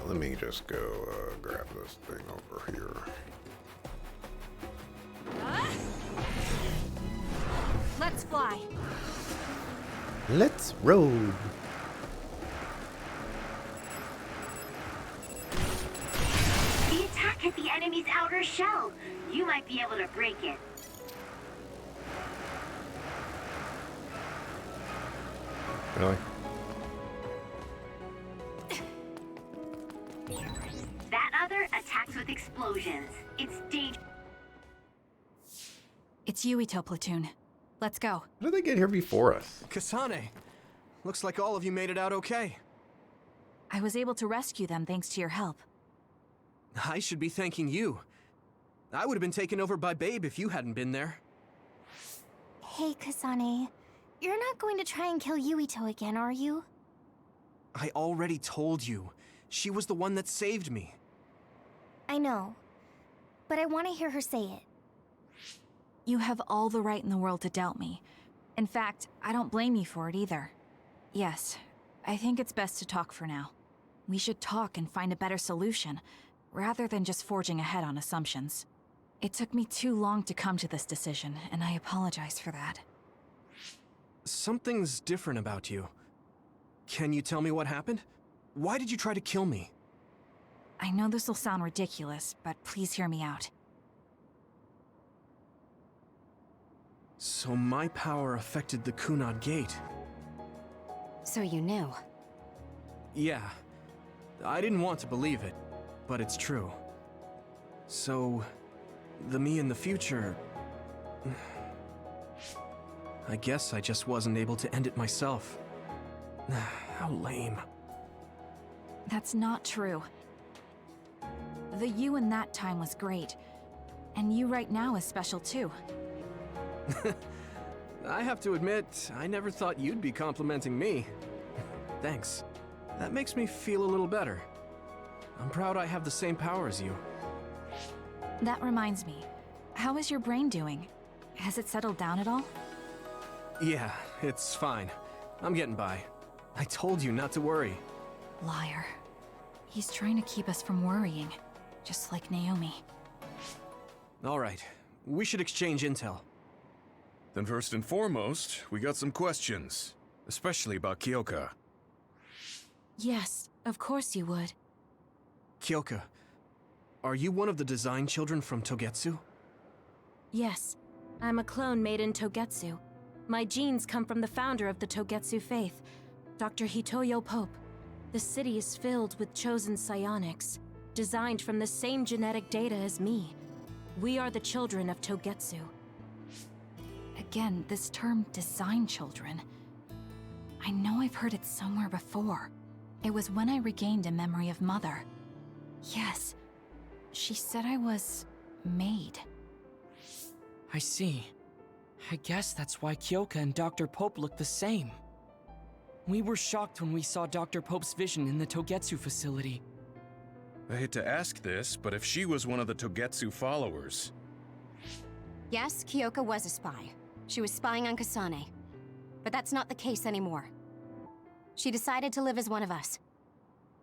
Let me just go grab this thing over here. Let's fly. Let's roll. The attack hit the enemy's outer shell. You might be able to break it. Really? That other attacks with explosions. It's dangerous. It's Yuito platoon. Let's go. How did they get here before us? Kasane, looks like all of you made it out okay. I was able to rescue them thanks to your help. I should be thanking you. I would have been taken over by Babe if you hadn't been there. Hey, Kasane. You're not going to try and kill Yuito again, are you? I already told you. She was the one that saved me. I know. But I want to hear her say it. You have all the right in the world to doubt me. In fact, I don't blame you for it either. Yes, I think it's best to talk for now. We should talk and find a better solution, rather than just forging ahead on assumptions. It took me too long to come to this decision, and I apologize for that. Something's different about you. Can you tell me what happened? Why did you try to kill me? I know this will sound ridiculous, but please hear me out. So my power affected the Kunad Gate. So you knew. Yeah. I didn't want to believe it, but it's true. So, the me in the future... I guess I just wasn't able to end it myself. How lame. That's not true. The you in that time was great, and you right now is special too. I have to admit, I never thought you'd be complimenting me. Thanks. That makes me feel a little better. I'm proud I have the same power as you. That reminds me, how is your brain doing? Has it settled down at all? Yeah, it's fine. I'm getting by. I told you not to worry. Liar. He's trying to keep us from worrying, just like Naomi. All right, we should exchange intel. Then first and foremost, we got some questions, especially about Kyoka. Yes, of course you would. Kyoka, are you one of the design children from Togetsu? Yes, I'm a clone made in Togetsu. My genes come from the founder of the Togetsu faith, Dr. Hitoyo Pope. The city is filled with chosen psionics, designed from the same genetic data as me. We are the children of Togetsu. Again, this term design children. I know I've heard it somewhere before. It was when I regained a memory of Mother. Yes, she said I was made. I see. I guess that's why Kyoka and Dr. Pope look the same. We were shocked when we saw Dr. Pope's vision in the Togetsu facility. I hate to ask this, but if she was one of the Togetsu followers... Yes, Kyoka was a spy. She was spying on Kasane. But that's not the case anymore. She decided to live as one of us.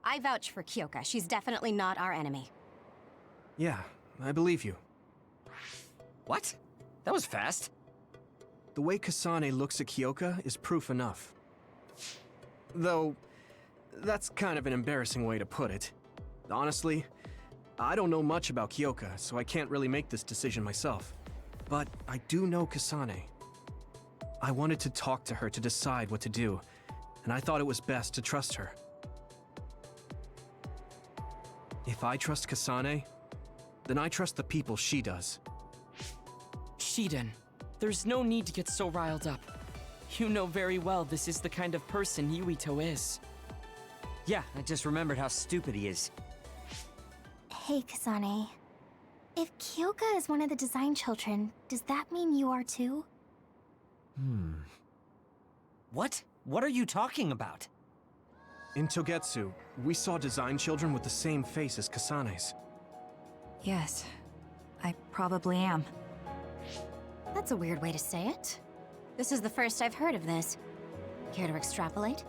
I vouch for Kyoka. She's definitely not our enemy. Yeah, I believe you. What? That was fast. The way Kasane looks at Kyoka is proof enough. Though, that's kind of an embarrassing way to put it. Honestly, I don't know much about Kyoka, so I can't really make this decision myself. But I do know Kasane. I wanted to talk to her to decide what to do, and I thought it was best to trust her. If I trust Kasane, then I trust the people she does. Shiden, there's no need to get so riled up. You know very well this is the kind of person Yuito is. Yeah, I just remembered how stupid he is. Hey, Kasane. If Kyoka is one of the design children, does that mean you are too? What? What are you talking about? In Togetsu, we saw design children with the same face as Kasane's. Yes, I probably am. That's a weird way to say it. This is the first I've heard of this. Care to extrapolate?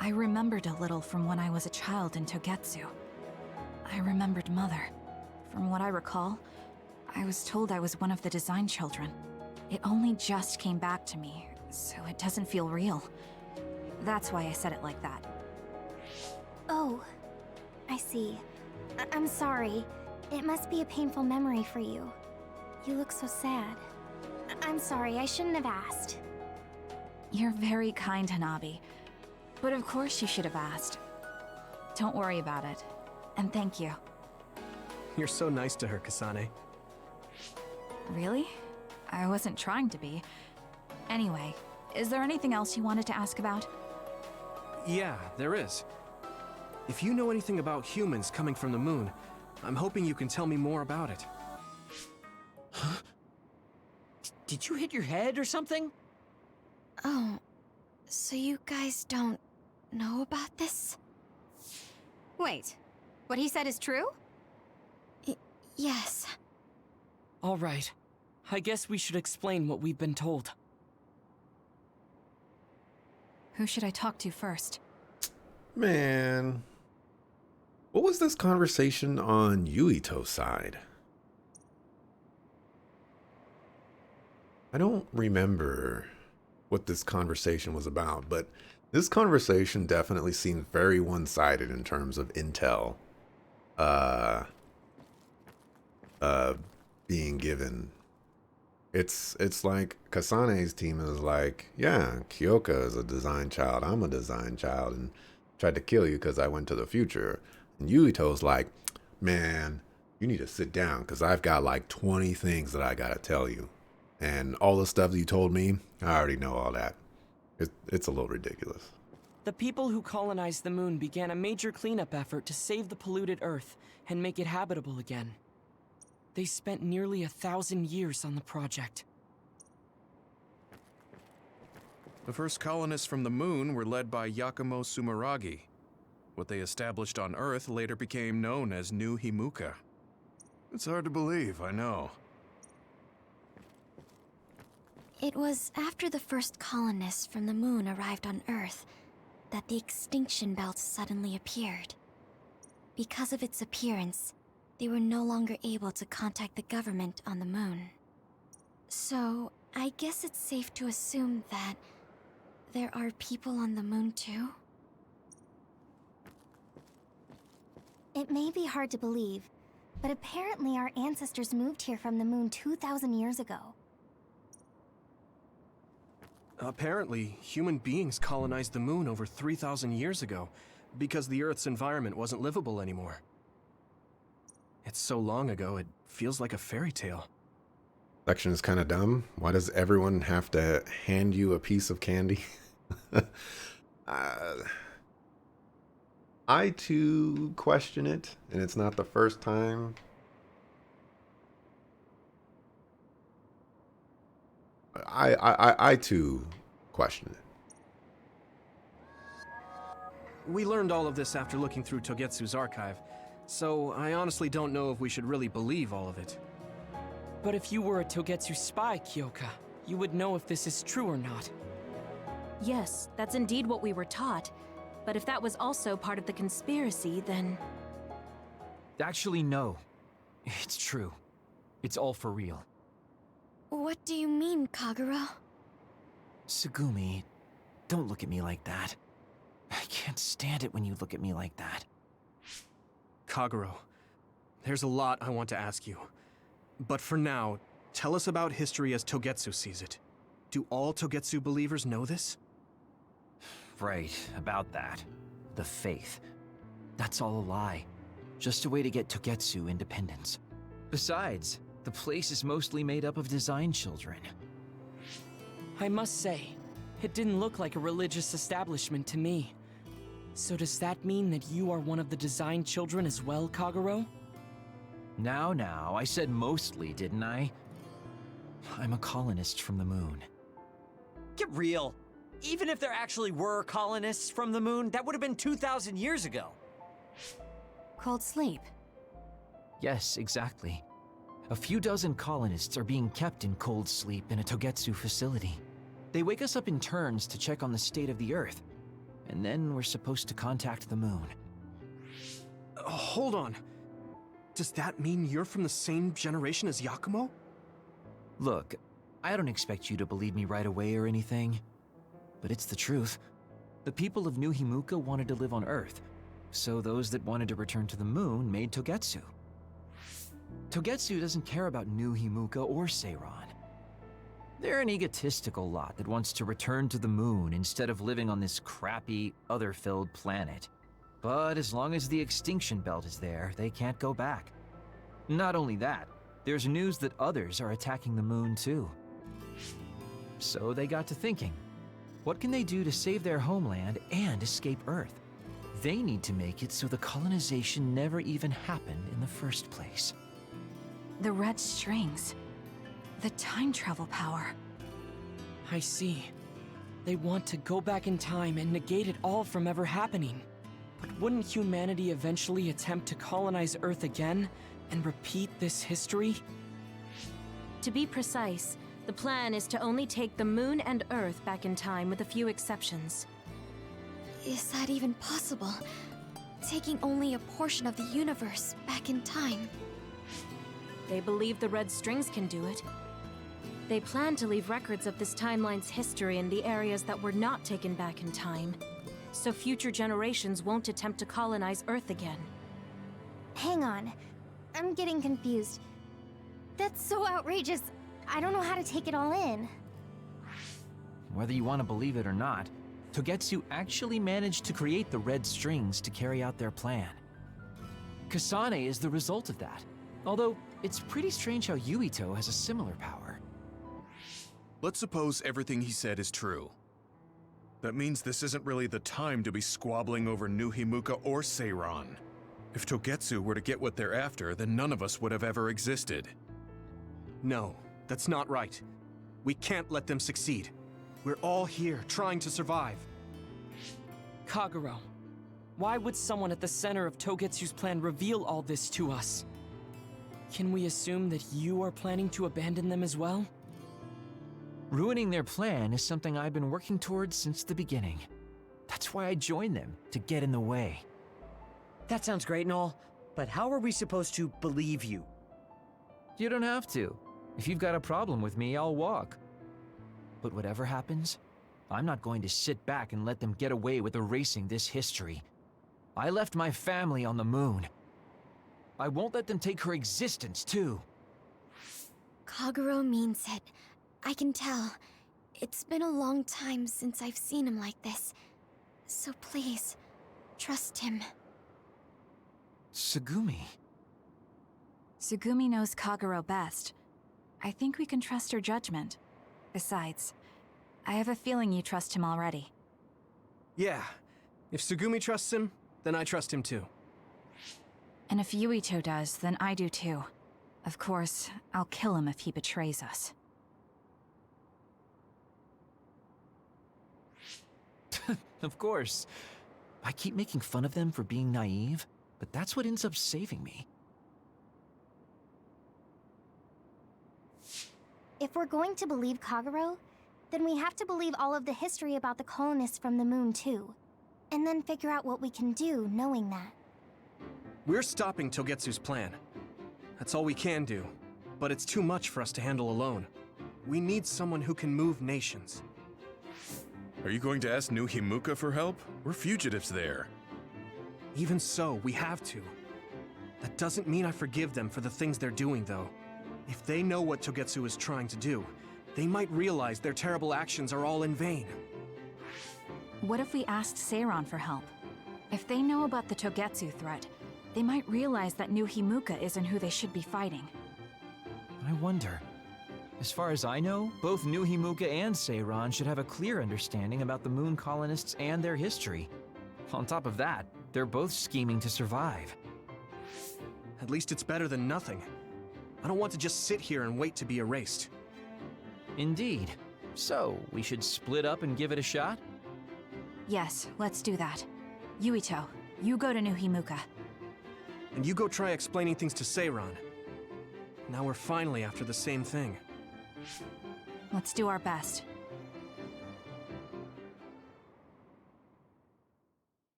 I remembered a little from when I was a child in Togetsu. I remembered Mother. From what I recall, I was told I was one of the design children. It only just came back to me, so it doesn't feel real. That's why I said it like that. Oh, I see. I'm sorry. It must be a painful memory for you. You look so sad. I'm sorry, I shouldn't have asked. You're very kind, Hanabi. But of course you should have asked. Don't worry about it. And thank you. You're so nice to her, Kasane. Really? I wasn't trying to be. Anyway, is there anything else you wanted to ask about? Yeah, there is. If you know anything about humans coming from the moon, I'm hoping you can tell me more about it. Huh? Did you hit your head or something? Oh, so you guys don't know about this? Wait, what he said is true? Yes. All right. I guess we should explain what we've been told. Who should I talk to first? Man. What was this conversation on Yuito's side? I don't remember what this conversation was about, but this conversation definitely seemed very one-sided in terms of intel being given. It's like Kasane's team is like, yeah, Kyoka is a design child, I'm a design child, and tried to kill you because I went to the future. And Yuito's like, man, you need to sit down because I've got like 20 things that I gotta tell you. And all the stuff that you told me, I already know all that. It's a little ridiculous. The people who colonized the moon began a major cleanup effort to save the polluted Earth and make it habitable again. They spent nearly 1,000 years on the project. The first colonists from the moon were led by Yakumo Sumeragi. What they established on Earth later became known as New Himuka. It's hard to believe, I know. It was after the first colonists from the moon arrived on Earth that the extinction belt suddenly appeared. Because of its appearance, they were no longer able to contact the government on the moon. So, I guess it's safe to assume that there are people on the moon too? It may be hard to believe, but apparently our ancestors moved here from the moon 2,000 years ago. Apparently, human beings colonized the moon over 3,000 years ago because the Earth's environment wasn't livable anymore. It's so long ago, it feels like a fairy tale. Section is kind of dumb. Why does everyone have to hand you a piece of candy? I too question it, and it's not the first time. I too question it. We learned all of this after looking through Togetsu's archive, so I honestly don't know if we should really believe all of it. But if you were a Togetsu spy, Kyoka, you would know if this is true or not. Yes, that's indeed what we were taught. But if that was also part of the conspiracy, then... Actually, no. It's true. It's all for real. What do you mean, Kagura? Tsugumi, don't look at me like that. I can't stand it when you look at me like that. Kaguro, there's a lot I want to ask you. But for now, tell us about history as Togetsu sees it. Do all Togetsu believers know this? Right, about that. The faith. That's all a lie. Just a way to get Togetsu independence. Besides, the place is mostly made up of design children. I must say, it didn't look like a religious establishment to me. So does that mean that you are one of the design children as well, Kaguro? Now, I said mostly, didn't I? I'm a colonist from the moon. Get real. Even if there actually were colonists from the moon, that would have been 2,000 years ago. Cold sleep. Yes, exactly. A few dozen colonists are being kept in cold sleep in a Togetsu facility. They wake us up in turns to check on the state of the Earth. and then we're supposed to contact the moon. Hold on. Does that mean you're from the same generation as Yakumo? Look, I don't expect you to believe me right away or anything, but it's the truth. The people of New Himuka wanted to live on Earth, so those that wanted to return to the moon made Togetsu. Togetsu doesn't care about New Himuka or Seiran. They're an egotistical lot that wants to return to the moon instead of living on this crappy, other-filled planet. But as long as the extinction belt is there, they can't go back. Not only that, there's news that others are attacking the moon too. So they got to thinking, what can they do to save their homeland and escape Earth? They need to make it so the colonization never even happened in the first place. The red strings. The time travel power. I see. They want to go back in time and negate it all from ever happening. But wouldn't humanity eventually attempt to colonize Earth again and repeat this history? To be precise, the plan is to only take the moon and Earth back in time with a few exceptions. Is that even possible? Taking only a portion of the universe back in time. They believe the red strings can do it. They plan to leave records of this timeline's history in the areas that were not taken back in time, so future generations won't attempt to colonize Earth again. Hang on. I'm getting confused. That's so outrageous. I don't know how to take it all in. Whether you want to believe it or not, Togetsu actually managed to create the red strings to carry out their plan. Kasane is the result of that, although it's pretty strange how Yuito has a similar power. Let's suppose everything he said is true. That means this isn't really the time to be squabbling over New Himuka or Seiran. If Togetsu were to get what they're after, then none of us would have ever existed. No, that's not right. We can't let them succeed. We're all here trying to survive. Kagero, why would someone at the center of Togetsu's plan reveal all this to us? Can we assume that you are planning to abandon them as well? Ruining their plan is something I've been working towards since the beginning. That's why I joined them, to get in the way. That sounds great and all, but how are we supposed to believe you? You don't have to. If you've got a problem with me, I'll walk. But whatever happens, I'm not going to sit back and let them get away with erasing this history. I left my family on the moon. I won't let them take her existence, too. Kagero means it. I can tell. It's been a long time since I've seen him like this. So please, trust him. Tsugumi. Tsugumi knows Kagero best. I think we can trust her judgment. Besides, I have a feeling you trust him already. Yeah. If Tsugumi trusts him, then I trust him too. And if Yuito does, then I do too. Of course, I'll kill him if he betrays us. Of course. I keep making fun of them for being naive, but that's what ends up saving me. If we're going to believe Kagero, then we have to believe all of the history about the colonists from the moon too. And then figure out what we can do knowing that. We're stopping Togetsu's plan. That's all we can do. But it's too much for us to handle alone. We need someone who can move nations. Are you going to ask New Himuka for help? We're fugitives there. Even so, we have to. That doesn't mean I forgive them for the things they're doing, though. If they know what Togetsu is trying to do, they might realize their terrible actions are all in vain. What if we asked Seiran for help? If they know about the Togetsu threat, they might realize that New Himuka isn't who they should be fighting. I wonder. As far as I know, both New Himuka and Seiran should have a clear understanding about the moon colonists and their history. On top of that, they're both scheming to survive. At least it's better than nothing. I don't want to just sit here and wait to be erased. Indeed. So, we should split up and give it a shot? Yes, let's do that. Yuito, you go to New Himuka. And you go try explaining things to Seiran. Now we're finally after the same thing. Let's do our best.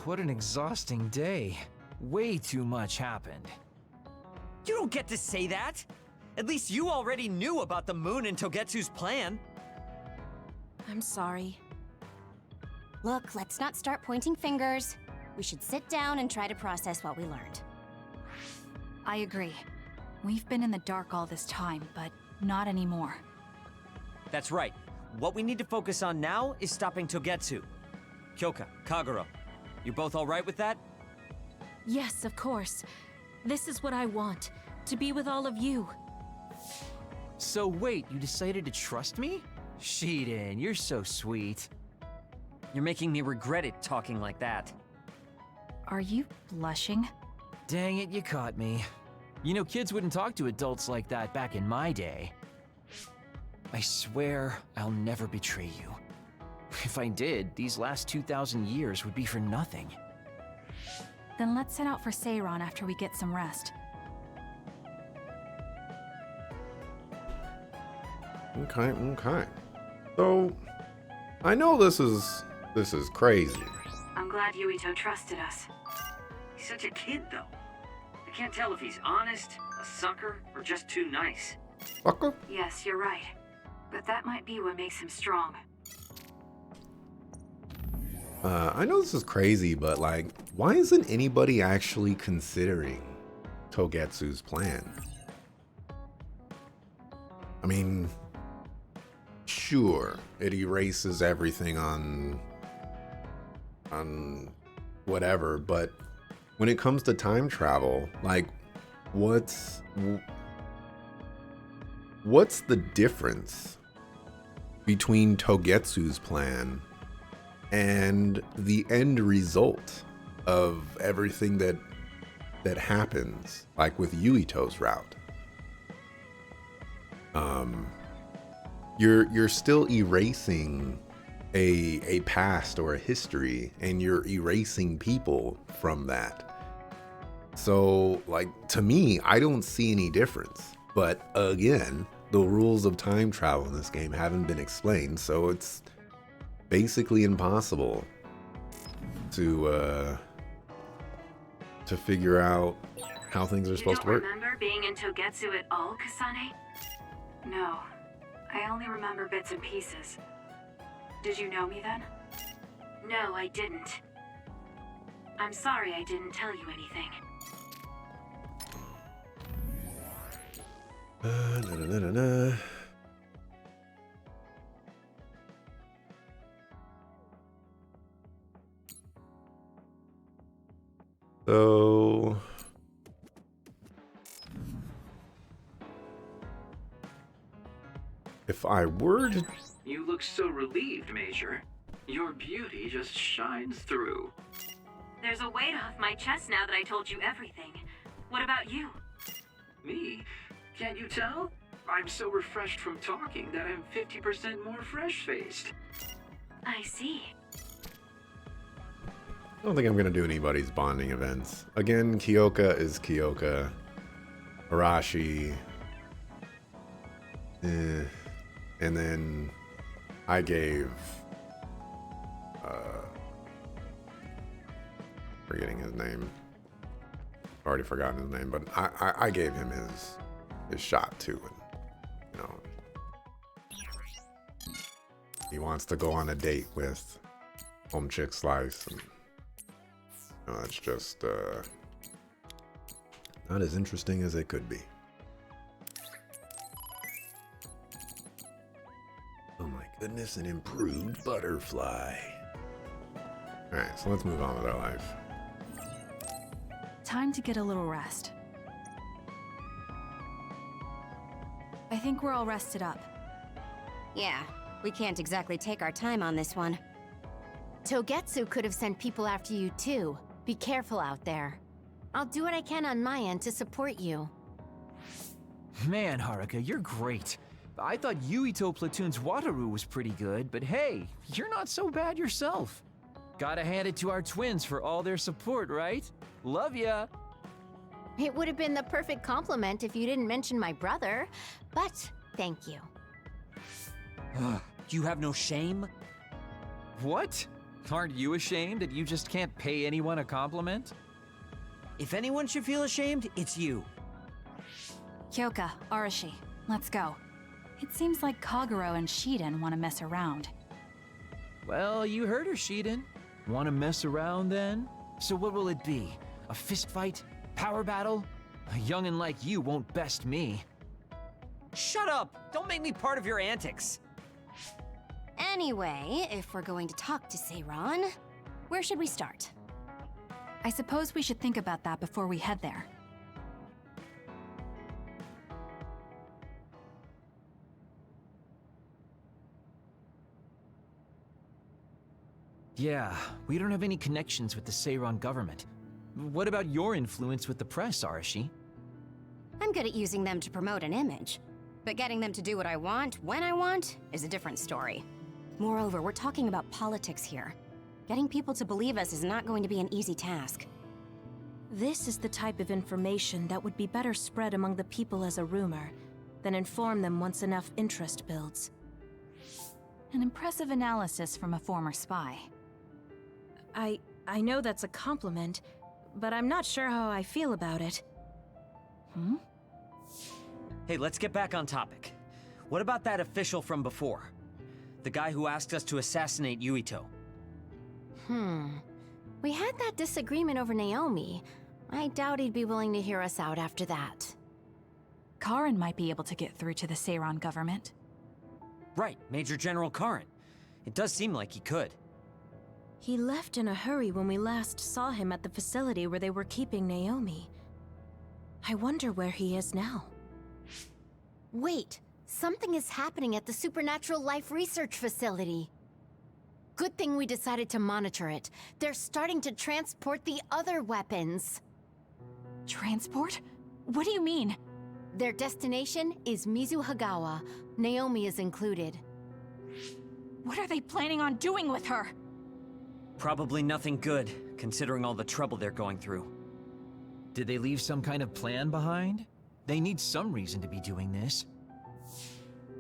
What an exhausting day. Way too much happened. You don't get to say that! At least you already knew about the moon and Togetsu's plan. I'm sorry. Look, let's not start pointing fingers. We should sit down and try to process what we learned. I agree. We've been in the dark all this time, but not anymore. That's right. What we need to focus on now is stopping Togetsu. Kyoka, Kagero, you're both alright with that? Yes, of course. This is what I want. To be with all of you. So wait, you decided to trust me? Shiden, you're so sweet. You're making me regret it talking like that. Are you blushing? Dang it, you caught me. You know, kids wouldn't talk to adults like that back in my day. I swear I'll never betray you. If I did, these last 2,000 years would be for nothing. Then let's set out for Seiron after we get some rest. Okay. So, I know this is crazy. I'm glad Yuito trusted us. He's such a kid, though. I can't tell if he's honest, a sucker, or just too nice. Sucker? Yes, you're right. But that might be what makes him strong. I know this is crazy, but like, why isn't anybody actually considering Togetsu's plan? I mean, sure, it erases everything on whatever, but when it comes to time travel, like, what's the difference between Togetsu's plan and the end result of everything that happens, like with Yuito's route? You're still erasing a past or a history, and you're erasing people from that. So, like, to me, I don't see any difference. But again, the rules of time travel in this game haven't been explained, so it's basically impossible to figure out how things are supposed to work. You don't remember being in Togetsu at all, Kasane? No. I only remember bits and pieces. Did you know me then? No, I didn't. I'm sorry I didn't tell you anything. So, if I were to... You look so relieved, Major. Your beauty just shines through. There's a weight off my chest now that I told you everything. What about you? Me? Can't you tell? I'm so refreshed from talking that I'm 50% more fresh-faced. I see. I don't think I'm going to do anybody's bonding events. Again, Kyoka is Kyoka. Arashi. And then I gave... forgetting his name. Already forgotten his name, but I gave him his shot too. And, you know, he wants to go on a date with Home Chick Slice, and you know, that's just not as interesting as it could be. Oh my goodness, an improved butterfly. Alright, so let's move on with our life. Time to get a little rest. I think we're all rested up. Yeah, we can't exactly take our time on this one. Togetsu could have sent people after you too. Be careful out there. I'll do what I can on my end to support you. Man, Haruka, you're great. I thought Yuito Platoon's Wataru was pretty good, but hey, you're not so bad yourself. Gotta hand it to our twins for all their support, right? Love ya! It would have been the perfect compliment if you didn't mention my brother, but thank you. You have no shame? What? Aren't you ashamed that you just can't pay anyone a compliment? If anyone should feel ashamed, it's you. Kyoka, Arashi, let's go. It seems like Kagero and Shiden want to mess around. Well, you heard her, Shiden. Want to mess around then? So what will it be? A fist fight? Power battle? A youngin' like you won't best me. Shut up! Don't make me part of your antics. Anyway, if we're going to talk to Seiran, where should we start? I suppose we should think about that before we head there. Yeah, we don't have any connections with the Seiran government. What about your influence with the press, Arashi? I'm good at using them to promote an image. But getting them to do what I want, when I want, is a different story. Moreover, we're talking about politics here. Getting people to believe us is not going to be an easy task. This is the type of information that would be better spread among the people as a rumor, than inform them once enough interest builds. An impressive analysis from a former spy. I know that's a compliment, but I'm not sure how I feel about it. Hmm? Hey, let's get back on topic. What about that official from before? The guy who asked us to assassinate Yuito. We had that disagreement over Naomi. I doubt he'd be willing to hear us out after that. Karin might be able to get through to the Seiran government. Right, Major General Karin. It does seem like he could. He left in a hurry when we last saw him at the facility where they were keeping Naomi. I wonder where he is now. Wait, something is happening at the Supernatural Life Research Facility. Good thing we decided to monitor it. They're starting to transport the other weapons. Transport? What do you mean? Their destination is Mizuhagawa. Naomi is included. What are they planning on doing with her? Probably nothing good, considering all the trouble they're going through. Did they leave some kind of plan behind? They need some reason to be doing this.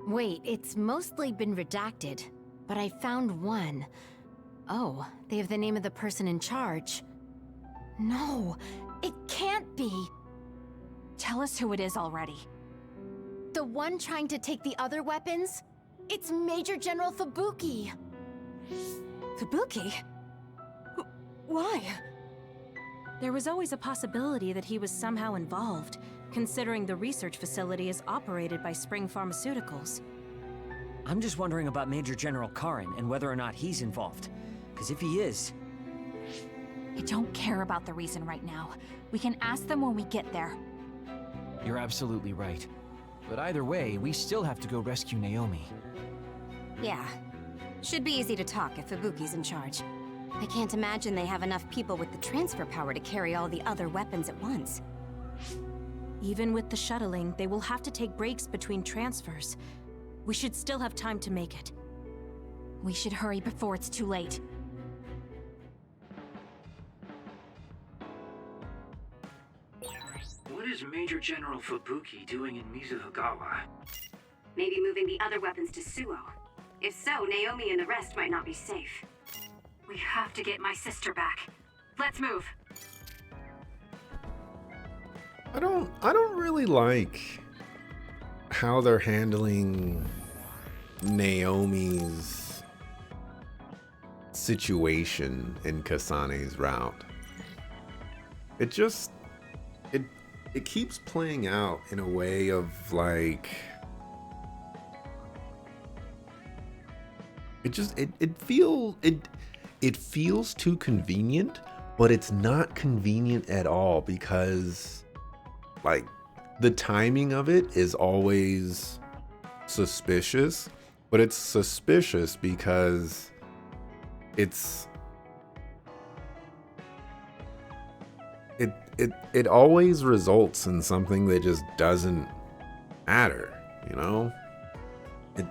Wait, it's mostly been redacted, but I found one. Oh, they have the name of the person in charge. No, it can't be. Tell us who it is already. The one trying to take the other weapons? It's Major General Fubuki. Fubuki? Why? There was always a possibility that he was somehow involved, considering the research facility is operated by Spring Pharmaceuticals. I'm just wondering about Major General Karin and whether or not he's involved. Because if he is... I don't care about the reason right now. We can ask them when we get there. You're absolutely right. But either way, we still have to go rescue Naomi. Yeah. Should be easy to talk if Fubuki's in charge. I can't imagine they have enough people with the transfer power to carry all the other weapons at once. Even with the shuttling, they will have to take breaks between transfers. We should still have time to make it. We should hurry before it's too late. What is Major General Fubuki doing in Mizuhagawa? Maybe moving the other weapons to Suo. If so, Naomi and the rest might not be safe. We have to get my sister back. Let's move. I don't really like how they're handling Naomi's situation in Kasane's route. It keeps playing out in a way of like it feels too convenient, but it's not convenient at all because like the timing of it is always suspicious, but it's suspicious because it always results in something that just doesn't matter, you know?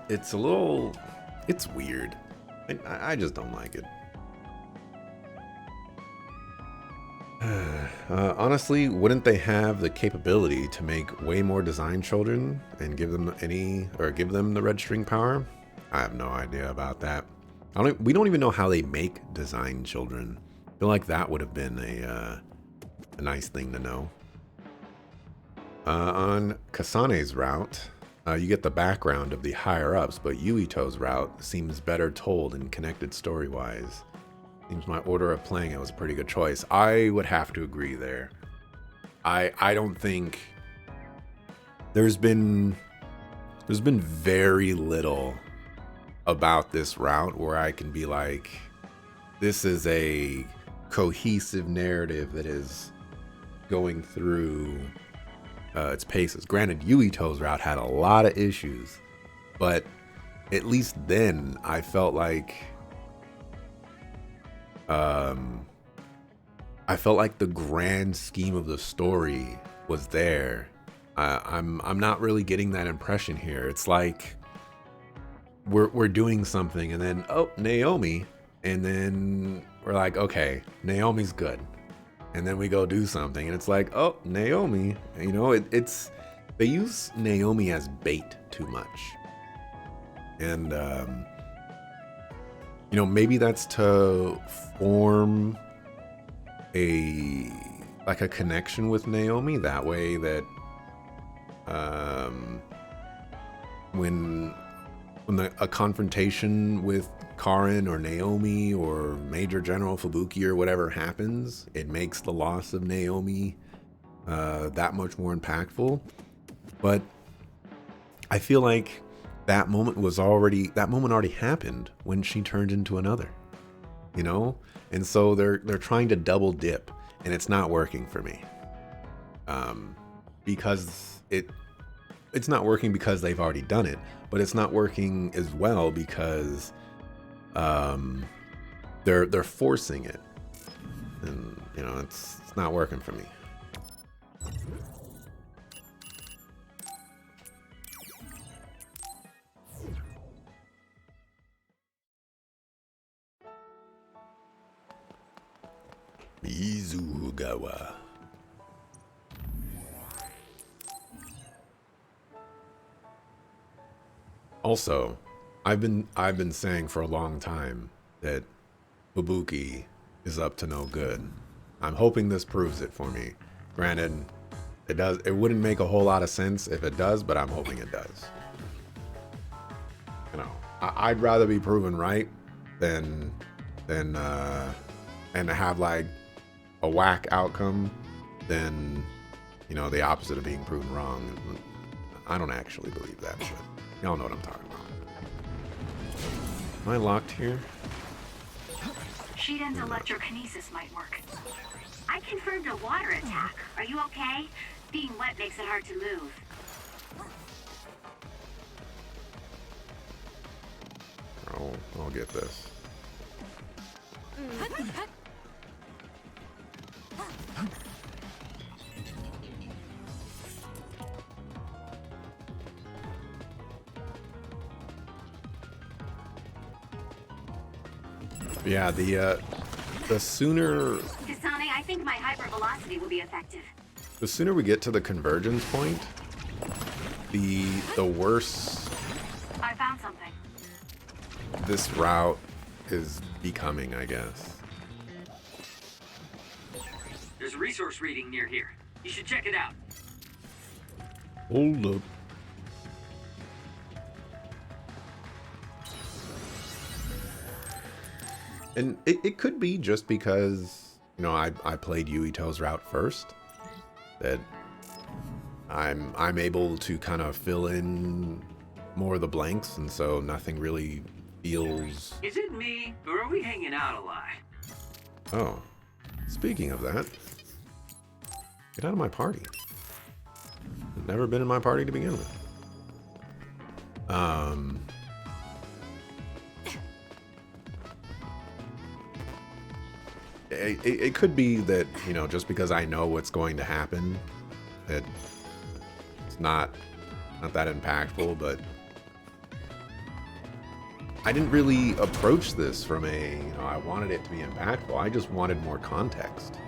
It's weird. I just don't like it. Honestly, wouldn't they have the capability to make way more design children and give them the red string power? I have no idea about that. We don't even know how they make design children. I feel like that would have been a nice thing to know. On Kasane's route, you get the background of the higher-ups, but Yuito's route seems better told and connected story-wise. Seems my order of playing it was a pretty good choice. I would have to agree there. I don't think... There's been very little about this route where I can be like, this is a cohesive narrative that is going through its paces. Granted, Yuito's route had a lot of issues, but at least then I felt like the grand scheme of the story was there. I'm not really getting that impression here. It's like we're doing something and then, oh, Naomi, and then we're like, okay, Naomi's good, and then we go do something and it's like, oh, Naomi, you know, it's they use Naomi as bait too much. And you know, maybe that's to form a connection with Naomi, that way that when a confrontation with Karin or Naomi or Major General Fubuki or whatever happens, it makes the loss of Naomi that much more impactful. But I feel like that moment already happened when she turned into another, you know? And so they're trying to double dip, and it's not working for me. Because it's not working because they've already done it, but it's not working as well because they're forcing it, and you know, it's not working for me. Mizugawa. Also, I've been saying for a long time that Fubuki is up to no good. I'm hoping this proves it for me. Granted, it wouldn't make a whole lot of sense if it does, but I'm hoping it does. You know, I'd rather be proven right than and to have like a whack outcome than, you know, the opposite of being proven wrong. I don't actually believe that, but y'all know what I'm talking about. Am I locked here? Shiden's electrokinesis might work. I confirmed a water attack. Are you okay? Being wet makes it hard to move. I'll get this. Yeah, the sooner... Kasane, I think my hypervelocity will be effective. The sooner we get to the convergence point, the worse... I found something. This route is becoming, I guess. There's a resource reading near here. You should check it out. Hold up. And it could be just because, you know, I played Yuito's route first, that I'm able to kind of fill in more of the blanks, and so nothing really feels... Is it me, or are we hanging out a lot? Oh, speaking of that, get out of my party. I've never been in my party to begin with. It could be that, you know, just because I know what's going to happen, that it's not that impactful, but I didn't really approach this from a, you know, I wanted it to be impactful. I just wanted more context.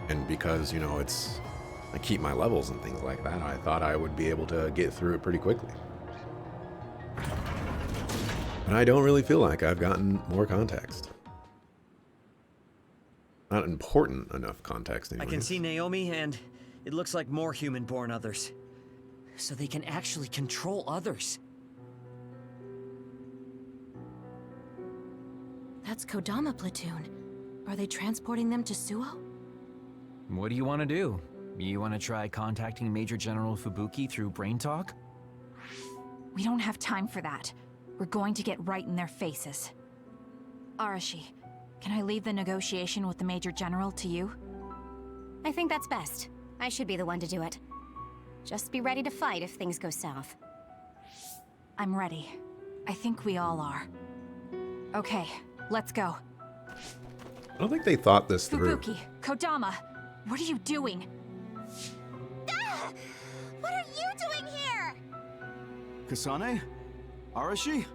And because, you know, I keep my levels and things like that, I thought I would be able to get through it pretty quickly. And I don't really feel like I've gotten more context. Not important enough context, anyways. I can see Naomi, and it looks like more human-born others. So they can actually control others. That's Kodama platoon. Are they transporting them to Suo? What do you want to do? You want to try contacting Major General Fubuki through Brain Talk? We don't have time for that. We're going to get right in their faces. Arashi, can I leave the negotiation with the Major General to you? I think that's best. I should be the one to do it. Just be ready to fight if things go south. I'm ready. I think we all are. Okay, let's go. I don't think they thought this through. Fubuki, Kodama, what are you doing? Ah! What are you doing here? Kasane? Arashi?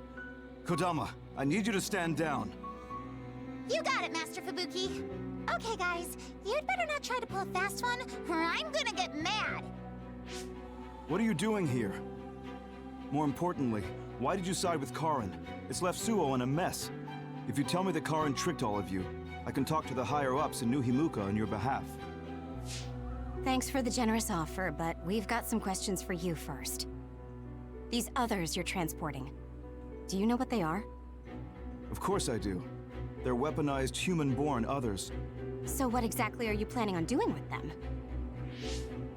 Kodama, I need you to stand down. You got it, Master Fubuki. Okay, guys, you'd better not try to pull a fast one, or I'm gonna get mad. What are you doing here? More importantly, why did you side with Karin? It's left Suo in a mess. If you tell me that Karin tricked all of you, I can talk to the higher-ups in New Himuka on your behalf. Thanks for the generous offer, but we've got some questions for you first. These others you're transporting, do you know what they are? Of course I do. They're weaponized human-born others. So what exactly are you planning on doing with them?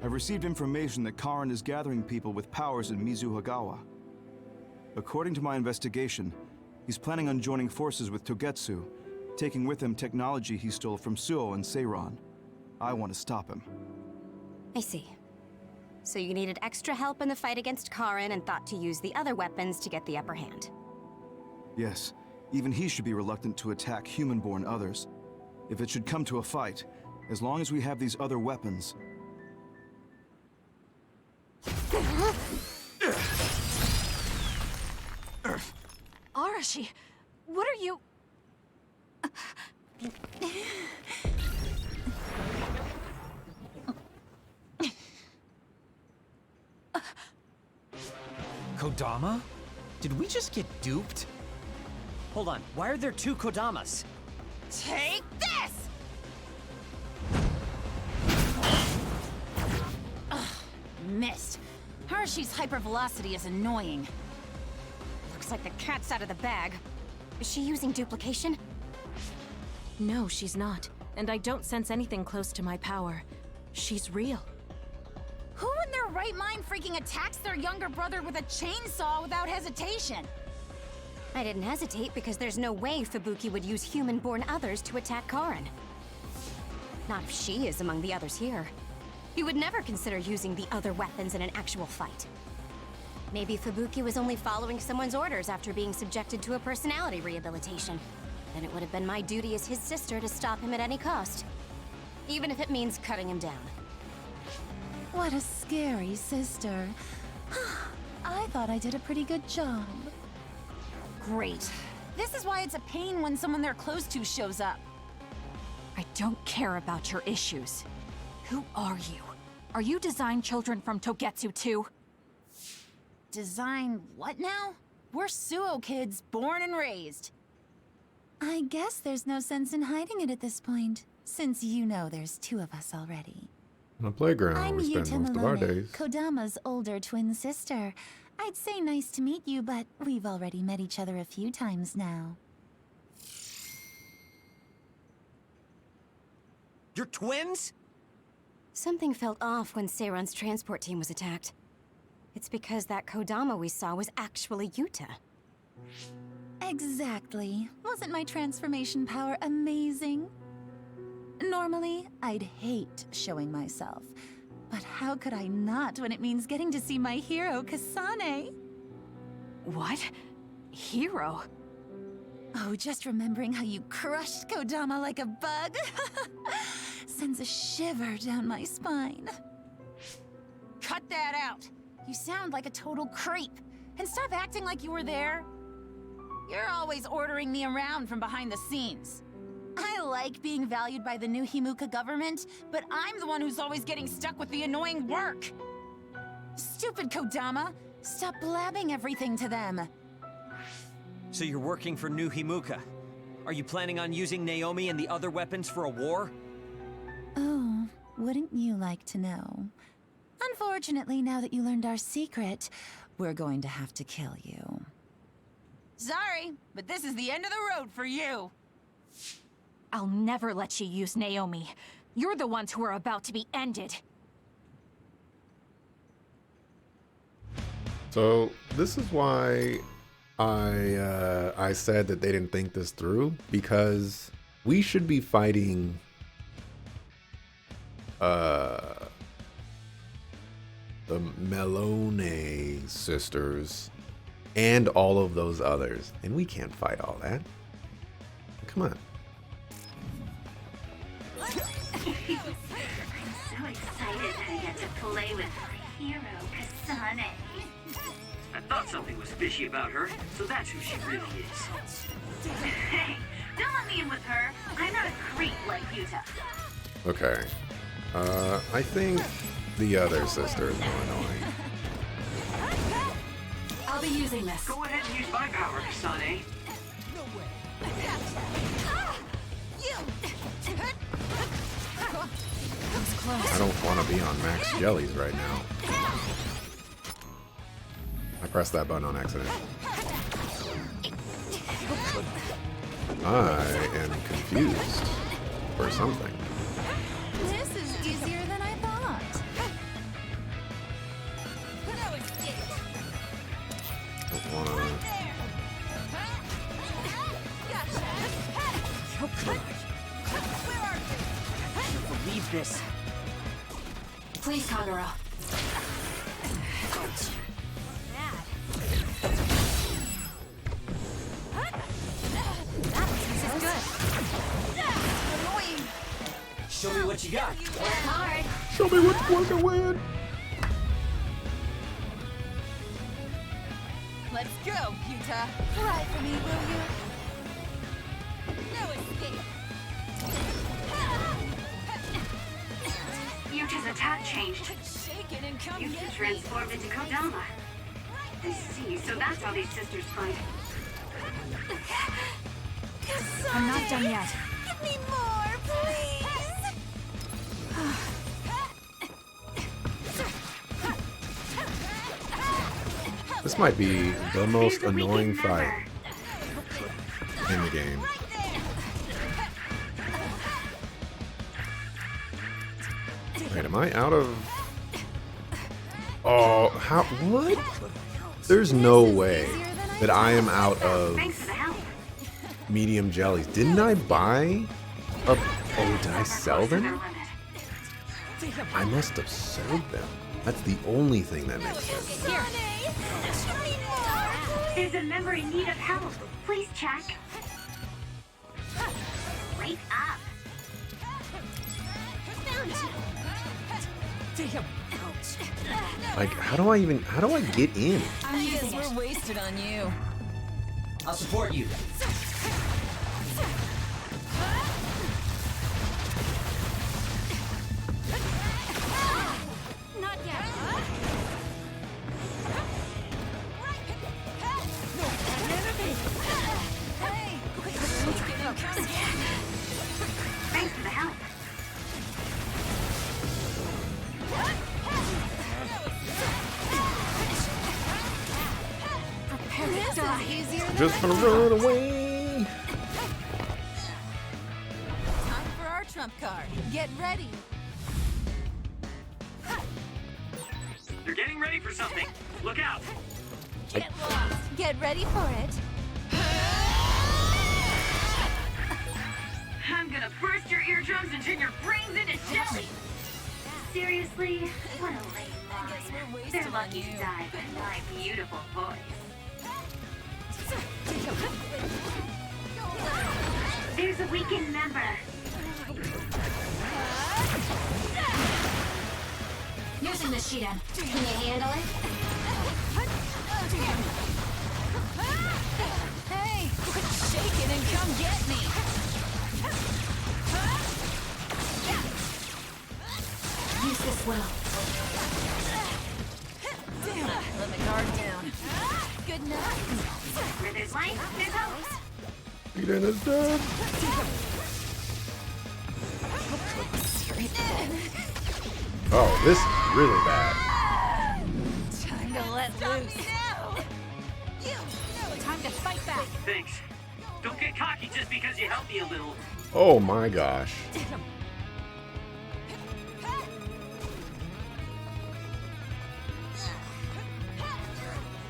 I've received information that Karin is gathering people with powers in Mizuhagawa. According to my investigation, he's planning on joining forces with Togetsu, taking with him technology he stole from Suo and Seiran. I want to stop him. I see. So you needed extra help in the fight against Karin and thought to use the other weapons to get the upper hand. Yes, even he should be reluctant to attack human-born others. If it should come to a fight, as long as we have these other weapons... Arashi, what are you... Kodama? Did we just get duped? Hold on, why are there two Kodamas? Take this! Ugh, missed. Hershey's hypervelocity is annoying. Looks like the cat's out of the bag. Is she using duplication? No, she's not. And I don't sense anything close to my power. She's real. Who in their right mind freaking attacks their younger brother with a chainsaw without hesitation? I didn't hesitate because there's no way Fubuki would use human-born others to attack Karin. Not if she is among the others here. He would never consider using the other weapons in an actual fight. Maybe Fubuki was only following someone's orders after being subjected to a personality rehabilitation. Then it would have been my duty as his sister to stop him at any cost. Even if it means cutting him down. What a scary sister. I thought I did a pretty good job. Great. This is why it's a pain when someone they're close to shows up. I don't care about your issues. Who are you? Are you design children from Togetsu too? Design what now? We're Suo kids, born and raised. I guess there's no sense in hiding it at this point, since you know there's two of us already. On a playground, I'm we spend Yuta most of our Malone, days. Kodama's older twin sister. I'd say nice to meet you, but we've already met each other a few times now. You're twins? Something felt off when Seiran's transport team was attacked. It's because that Kodama we saw was actually Yuta. Exactly. Wasn't my transformation power amazing? Normally, I'd hate showing myself. But how could I not when it means getting to see my hero, Kasane? What? Hero? Oh, just remembering how you crushed Kodama like a bug sends a shiver down my spine. Cut that out! You sound like a total creep. And stop acting like you were there. You're always ordering me around from behind the scenes. I like being valued by the New Himuka government, but I'm the one who's always getting stuck with the annoying work. Stupid Kodama! Stop blabbing everything to them. So you're working for New Himuka. Are you planning on using Naomi and the other weapons for a war? Oh, wouldn't you like to know? Unfortunately, now that you learned our secret, we're going to have to kill you. Sorry, but this is the end of the road for you. I'll never let you use Naomi. You're the ones who are about to be ended. So this is why I said that they didn't think this through, because we should be fighting the Melone sisters and all of those others, and we can't fight all that. Come on. I'm so excited that I get to play with my hero, Kasane. I thought something was fishy about her, so that's who she really is. Hey, don't let me in with her. I'm not a creep like Yuta. Okay. I think the other sister is more annoying. I'll be using this. Go ahead and use my power, Kasane. I don't want to be on max jellies right now. I pressed that button on accident. I am confused for something. This is easier than I thought. Don't wanna... Believe this. Please, Kagura. Show me what you got. Work hard. Show me what's working with. Let's go, Yuta. Fly for me, will you? No escape. Yuta's attack changed. Shake it and come Yuta get me. transformed into Kodama. I see, so that's how these sisters fight. I'm not done yet. Give me more, please. This might be the most annoying fight in the game. Wait, am I out of... Oh, how... What? There's no way that I am out of medium jellies. Didn't I buy a... Oh, did I sell them? I must have sold them. That's the only thing that makes sense. Here. There's a member in need of help. Please check. Wake up. Like, how do I get in? I guess we're wasted on you. I'll support you. Not yet. Thanks for the help. This is easier than Just gonna run away. time for our trump card. Get ready. You're getting ready for something. Look out. Get lost. Get ready for it. I'm gonna burst your eardrums and turn your brains into jelly. Seriously? What a lame line. They're lucky to die by my beautiful voice. There's a weakened member. Using the Shiden. Can you handle it? Hey, quit shaking and come get me. Use this well. Damn, let my guard down. Good night. Where there's Right? There's hope. Eden is dead. Oh, this is really bad. Time to let loose. Time to fight back. Thanks. Don't get cocky just because you helped me a little. Oh my gosh.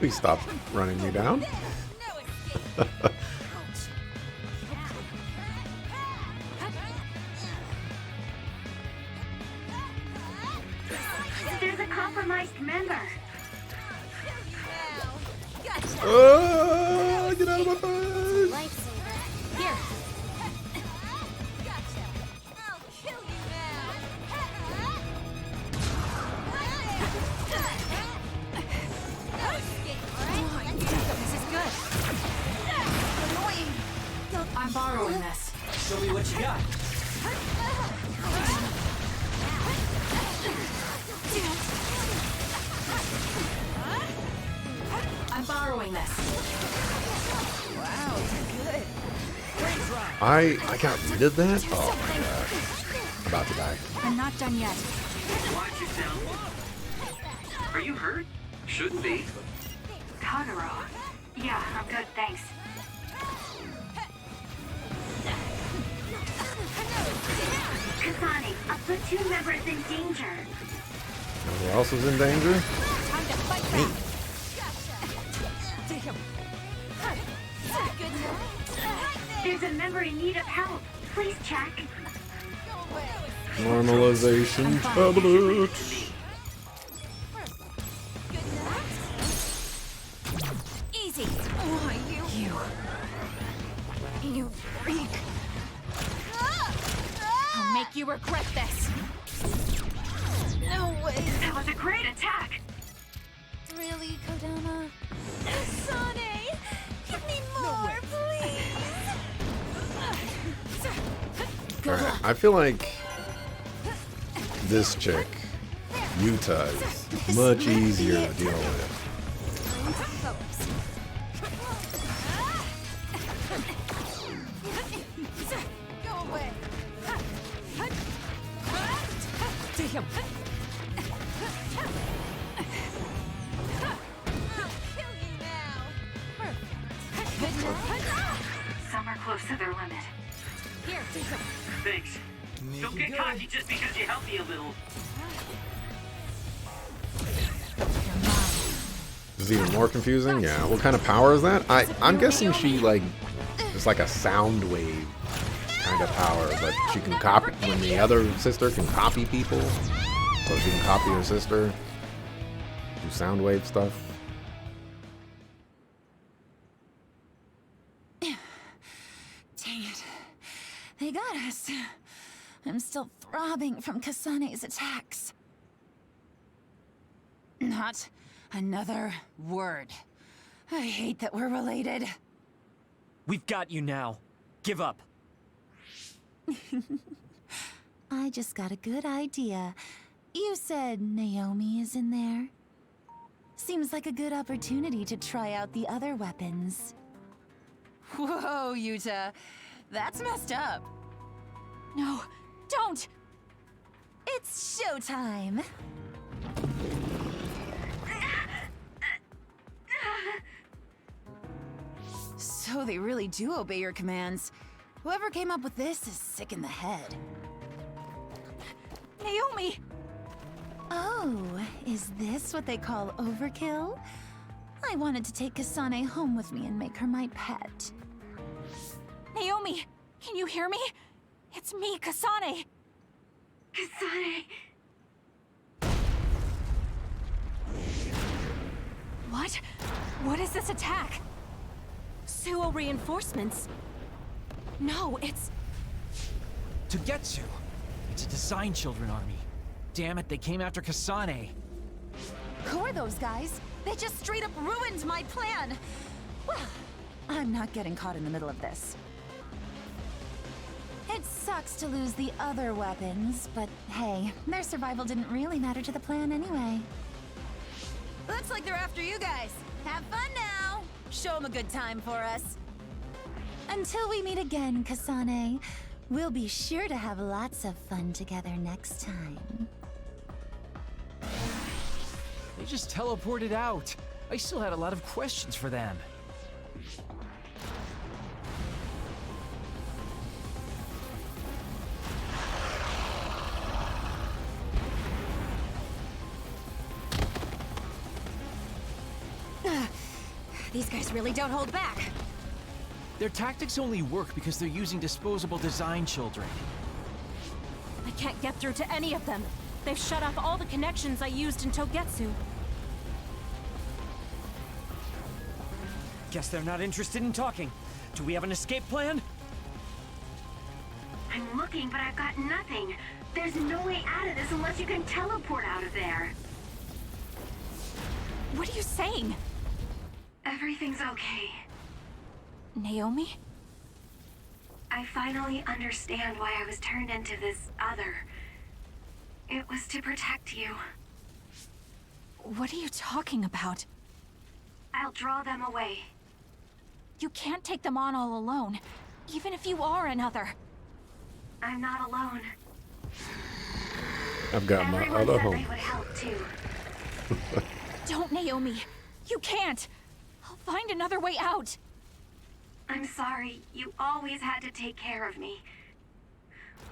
Please stop running me down. There's a compromised member. Get out of my face! Lifesaver. Here. I'll kill you now. No escape. This is good. Annoying. I'm borrowing this. Show me what you got. I'm borrowing this. Wow, good. I got rid of that? Oh my gosh. About to die. I'm not done yet. Watch yourself. Are you hurt? Shouldn't be. Kagero. Yeah, I'm good, thanks. Kasane, a platoon member is in danger. Who else is in danger? Time to fight back. There's a member in need of help. Please check. Normalization tablet. Easy. Oh, you freak. I'll make you regret this. No way. That was a great attack. Really, Kodama? Kasane, give me more, please. Alright, I feel like this chick, Yuta, is much easier to deal with. Go away. Damn. I'll kill you now. Some are close to their limit. Here, Thanks. Don't get cocky just because you helped me a little. This is even more confusing. Yeah, what kind of power is that? I'm guessing she like it's like a sound wave kind of power, but she can copy when the other sister can copy people. So she can copy her sister, do sound wave stuff. Dang it. They got us. I'm still throbbing from Kasane's attacks. Not another word. I hate that we're related. We've got you now. Give up. I just got a good idea. You said Naomi is in there? Seems like a good opportunity to try out the other weapons. Whoa, Yuta. That's messed up. No, don't! It's showtime! So they really do obey your commands. Whoever came up with this is sick in the head. Naomi! Oh, is this what they call overkill? I wanted to take Kasane home with me and make her my pet. Naomi! Can you hear me? It's me, Kasane! Kasane. What? What is this attack? Suo reinforcements? No, it's... Togetsu! It's a Design Children army. Damn it, they came after Kasane. Who are those guys? They just straight up ruined my plan! Well, I'm not getting caught in the middle of this. It sucks to lose the other weapons, but hey, their survival didn't really matter to the plan anyway. Looks like they're after you guys. Have fun now! Show him a good time for us. Until we meet again, Kasane, we'll be sure to have lots of fun together next time. They just teleported out. I still had a lot of questions for them. These guys really don't hold back. Their tactics only work because they're using disposable design children. I can't get through to any of them. They've shut off all the connections I used in Togetsu. Guess they're not interested in talking. Do we have an escape plan? I'm looking, but I've got nothing. There's no way out of this unless you can teleport out of there. What are you saying? Everything's okay. Naomi? I finally understand why I was turned into this other. It was to protect you. What are you talking about? I'll draw them away. You can't take them on all alone, even if you are another. I'm not alone. I've got my other home. They would help too. Don't, Naomi. You can't. I'll find another way out. I'm sorry. You always had to take care of me.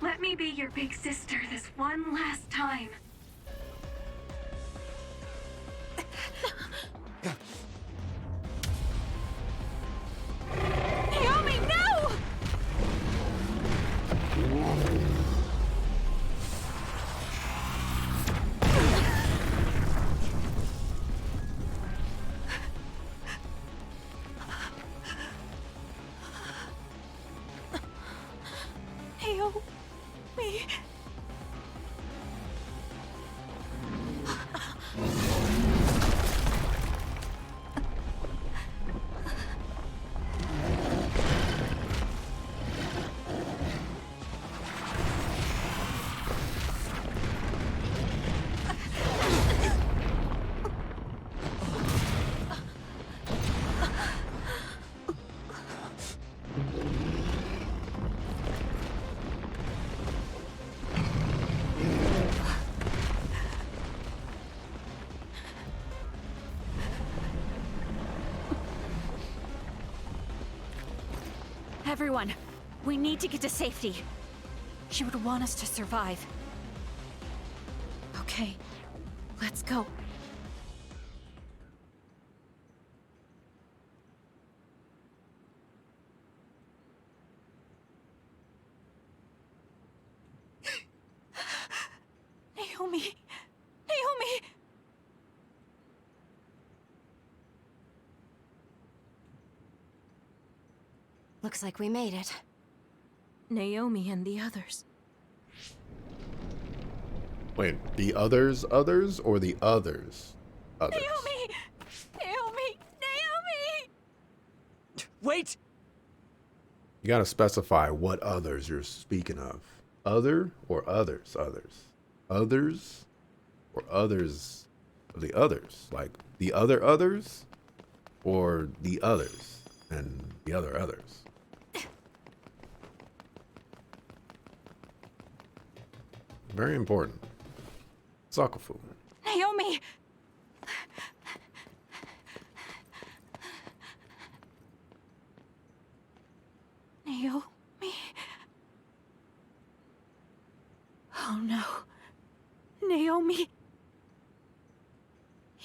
Let me be your big sister this one last time. Naomi, no! Naomi. Everyone, we need to get to safety. She would want us to survive. Okay, let's go. Naomi! Naomi! Looks like we made it. Naomi and the others. Wait, the others or the others? Others. Naomi! Naomi! Naomi! Wait! You gotta specify what others you're speaking of. Other or others? Others. Others or others of the others? Like the other others or the others and the other others? Very important. Sakafu. Naomi! Naomi? Oh no. Naomi!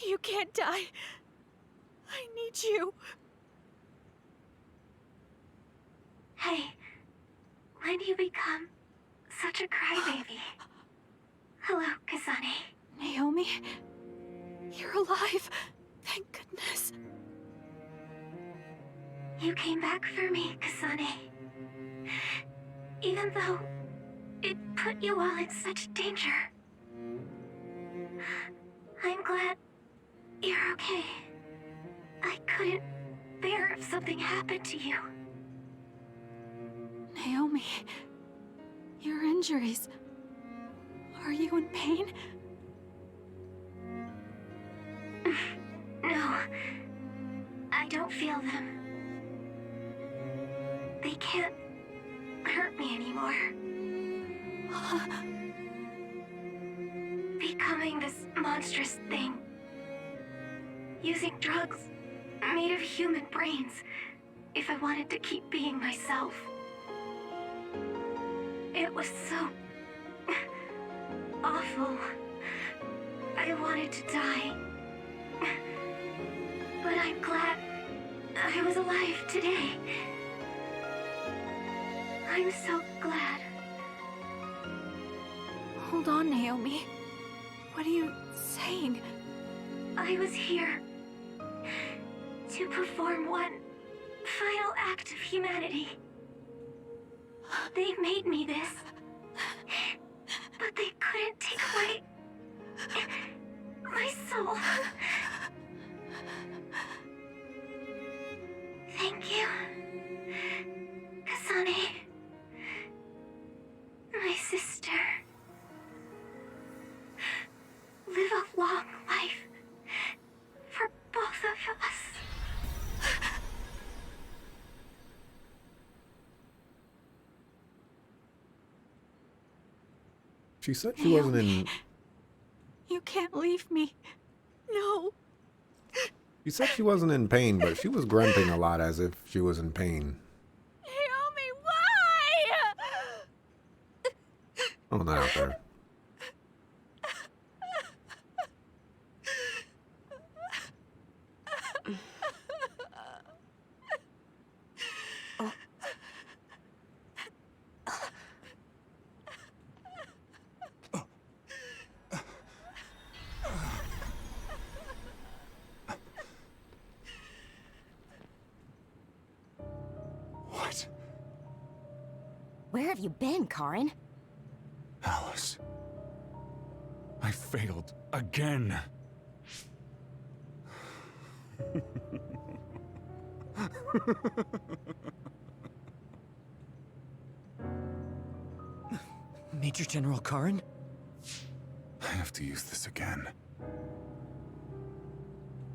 You can't die. I need you. Hey, when do you become such a crybaby? Hello, Kasane. Naomi? You're alive. Thank goodness. You came back for me, Kasane. Even though it put you all in such danger. I'm glad you're okay. I couldn't bear if something happened to you. Naomi, your injuries. Are you in pain? No. I don't feel them. They can't hurt me anymore. Becoming this monstrous thing. Using drugs made of human brains if I wanted to keep being myself. It was so awful. I wanted to die. But I'm glad I was alive today. I'm so glad. Hold on, Naomi. What are you saying? I was here to perform one final act of humanity. They made me this, but they couldn't take away my soul. Thank you, Kasane, my sister. Live a long life for both of us. She said she wasn't in. You can't leave me. No. She said she wasn't in pain, but she was grunting a lot as if she was in pain. Naomi, why? Oh, not out there. What? Where have you been, Karin? Alice. I failed again. Major General Karin? I have to use this again.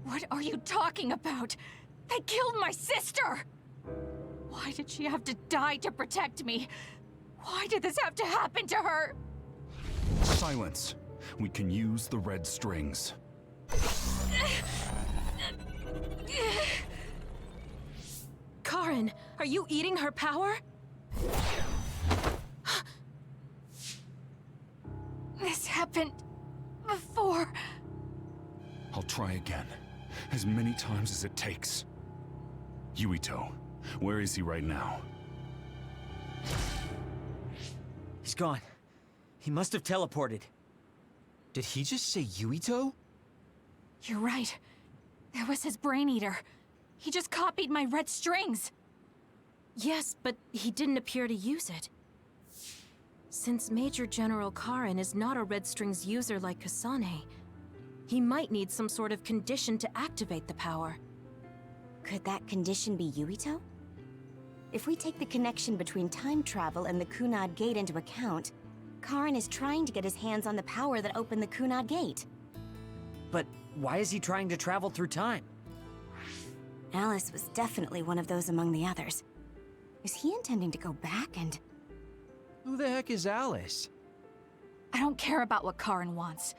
What are you talking about? They killed my sister! Why did she have to die to protect me? Why did this have to happen to her? Silence. We can use the red strings. Karin, are you eating her power? This happened before. I'll try again. As many times as it takes. Yuito, where is he right now? He's gone. He must have teleported. Did he just say Yuito? You're right. There was his brain eater. He just copied my red strings. Yes, but he didn't appear to use it. Since Major General Karin is not a Red Strings user like Kasane, he might need some sort of condition to activate the power. Could that condition be Yuito? If we take the connection between time travel and the Kunad Gate into account, Karin is trying to get his hands on the power that opened the Kunad Gate. But why is he trying to travel through time? Alice was definitely one of those among the others. Is he intending to go back and... Who the heck is Alice? I don't care about what Karin wants.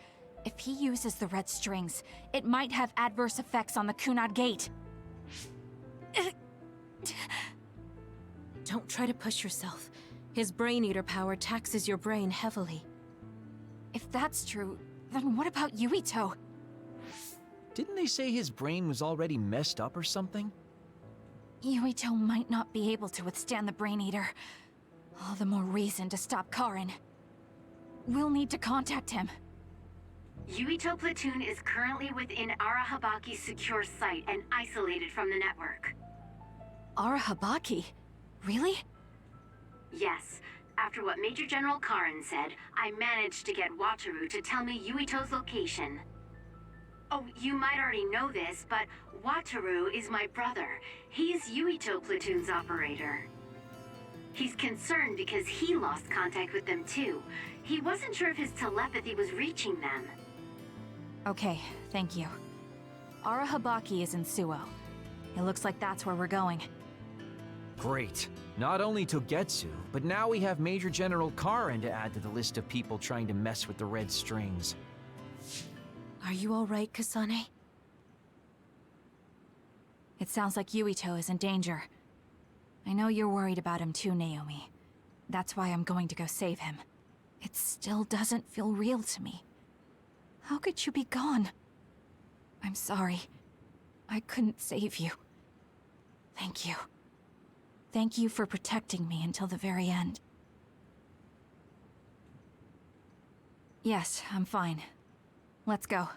If he uses the red strings, it might have adverse effects on the Kunad Gate. Don't try to push yourself. His brain eater power taxes your brain heavily. If that's true, then what about Yuito? Didn't they say his brain was already messed up or something? Yuito might not be able to withstand the brain eater. All the more reason to stop Karin. We'll need to contact him. Yuito Platoon is currently within Arahabaki's secure site and isolated from the network. Arahabaki? Really? Yes. After what Major General Karin said, I managed to get Wataru to tell me Yuito's location. Oh, you might already know this, but Wataru is my brother. He's Yuito Platoon's operator. He's concerned because he lost contact with them too. He wasn't sure if his telepathy was reaching them. Okay, thank you. Arahabaki is in Suo. It looks like that's where we're going. Great. Not only Togetsu, but now we have Major General Karin to add to the list of people trying to mess with the red strings. Are you alright, Kasane? It sounds like Yuito is in danger. I know you're worried about him too, Naomi. That's why I'm going to go save him. It still doesn't feel real to me. How could you be gone? I'm sorry. I couldn't save you. Thank you. Thank you for protecting me until the very end. Yes, I'm fine. Let's go.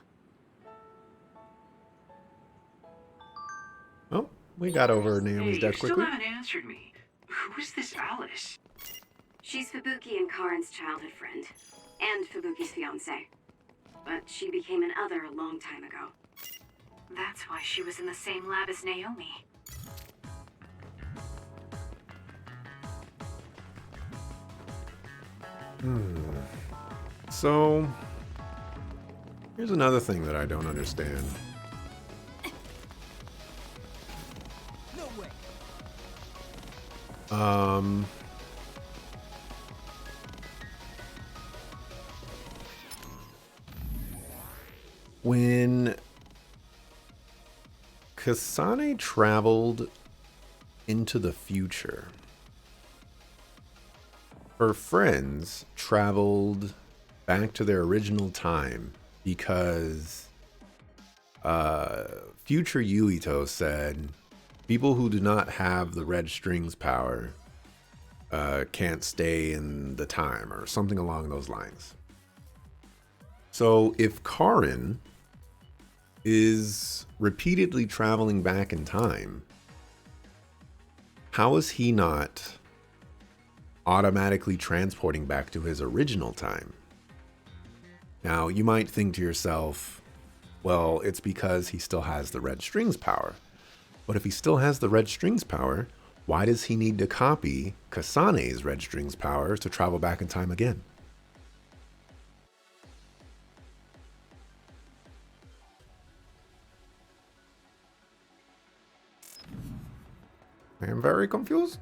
Oh, we got over Naomi's Hey, death you still quickly. haven't answered me. Who is this Alice? She's Fubuki and Karin's childhood friend, and Fubuki's fiancée. But she became an other a long time ago. That's why she was in the same lab as Naomi. So, here's another thing that I don't understand. No way. When Kasane traveled into the future, her friends traveled back to their original time because future Yuito said people who do not have the red strings power can't stay in the time or something along those lines. So if Karin is repeatedly traveling back in time, how is he not automatically transporting back to his original time? Now, you might think to yourself, well, it's because he still has the red strings power. But if he still has the red strings power, why does he need to copy Kasane's red strings power to travel back in time again? I am very confused.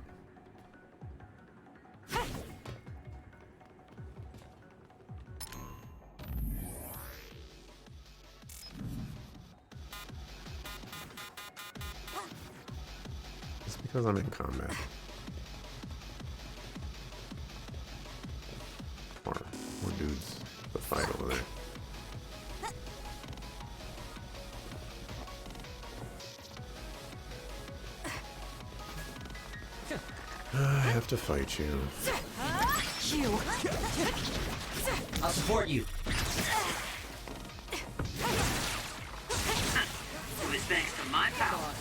It's because I'm in combat. More dudes to fight over there. I have to fight you. You. I'll support you. It was thanks to my power.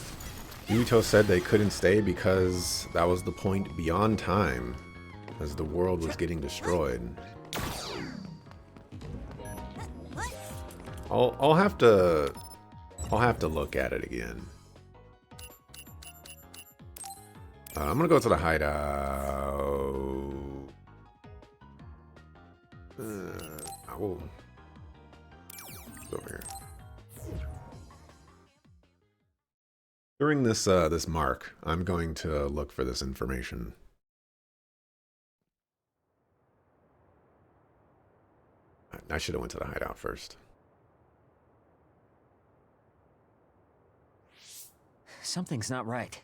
Yuito said they couldn't stay because that was the point beyond time, as the world was getting destroyed. I'll have to look at it again. I'm gonna go to the hideout. I will go over here. During this this mark, I'm going to look for this information. I should have went to the hideout first. Something's not right.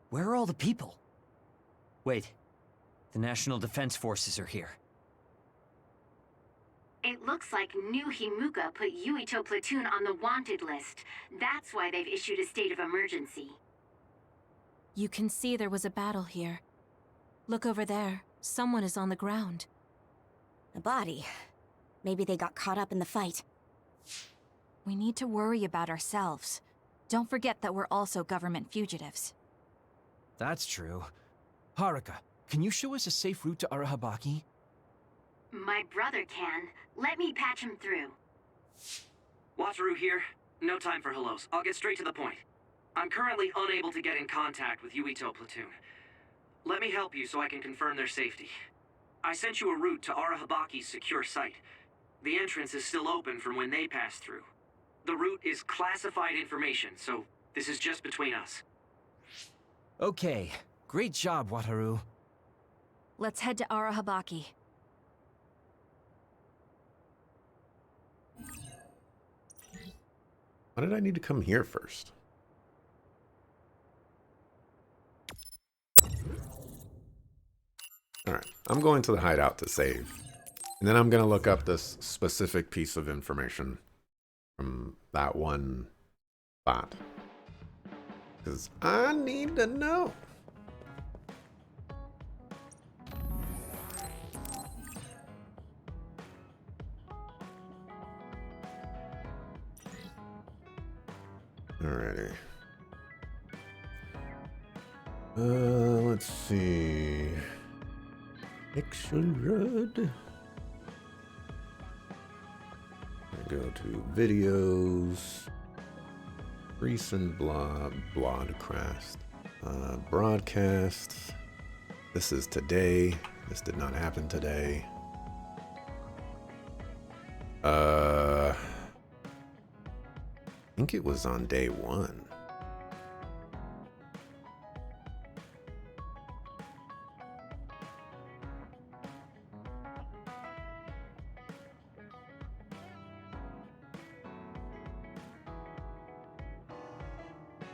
Where are all the people? Wait. The National Defense Forces are here. It looks like New Himuka put Yuito Platoon on the wanted list. That's why they've issued a state of emergency. You can see there was a battle here. Look over there. Someone is on the ground. A body. Maybe they got caught up in the fight. We need to worry about ourselves. Don't forget that we're also government fugitives. That's true. Haruka, can you show us a safe route to Arahabaki? My brother can. Let me patch him through. Wataru here. No time for hellos. I'll get straight to the point. I'm currently unable to get in contact with Yuito Platoon. Let me help you so I can confirm their safety. I sent you a route to Arahabaki's secure site. The entrance is still open from when they passed through. The route is classified information, so This is just between us. Okay, great job, Wataru. Let's head to Arahabaki. Why did I need to come here first? Alright, I'm going to the hideout to save. And then I'm going to look up this specific piece of information from that one spot. Because I need to know. Alrighty. Let's see. Extra. I go to videos. Recent broadcast. Broadcast. This is today. This did not happen today. I think it was on day 1.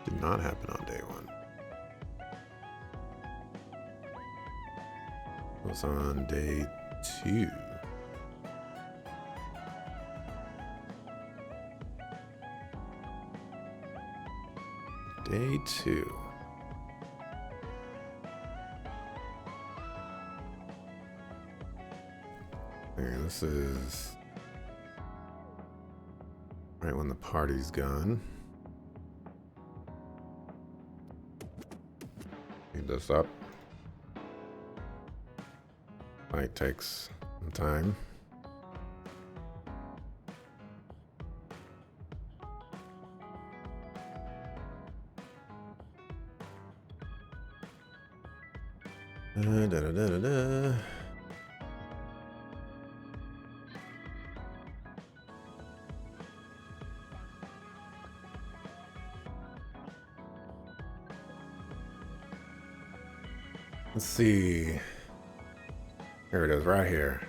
Did not happen on day 1. It was on day 2. Day 2. Okay, this is right when the party's gone. Speed this up. Might take some time. Da. Let's see. Here it is, right here.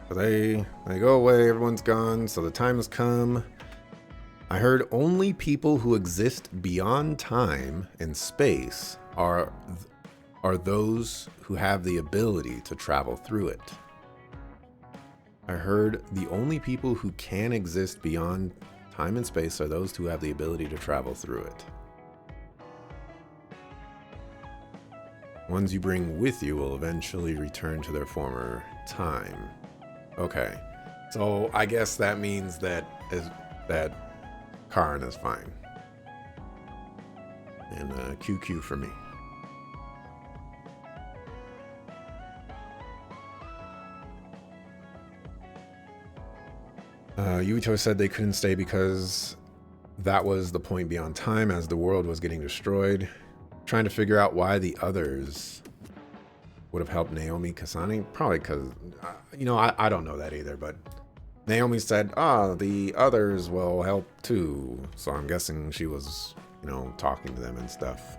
So they go away, everyone's gone, so the time has come. I heard only people who exist beyond time and space are those who have the ability to travel through it. I heard the only people who can exist beyond time and space are those who have the ability to travel through it. Ones you bring with you will eventually return to their former time. Okay, so I guess that means that Karin is fine. And QQ for me. Yuito said they couldn't stay because that was the point beyond time as the world was getting destroyed. Trying to figure out why the others would have helped Naomi Kasane. Probably because, I don't know that either, but Naomi said, the others will help too. So I'm guessing she was, talking to them and stuff.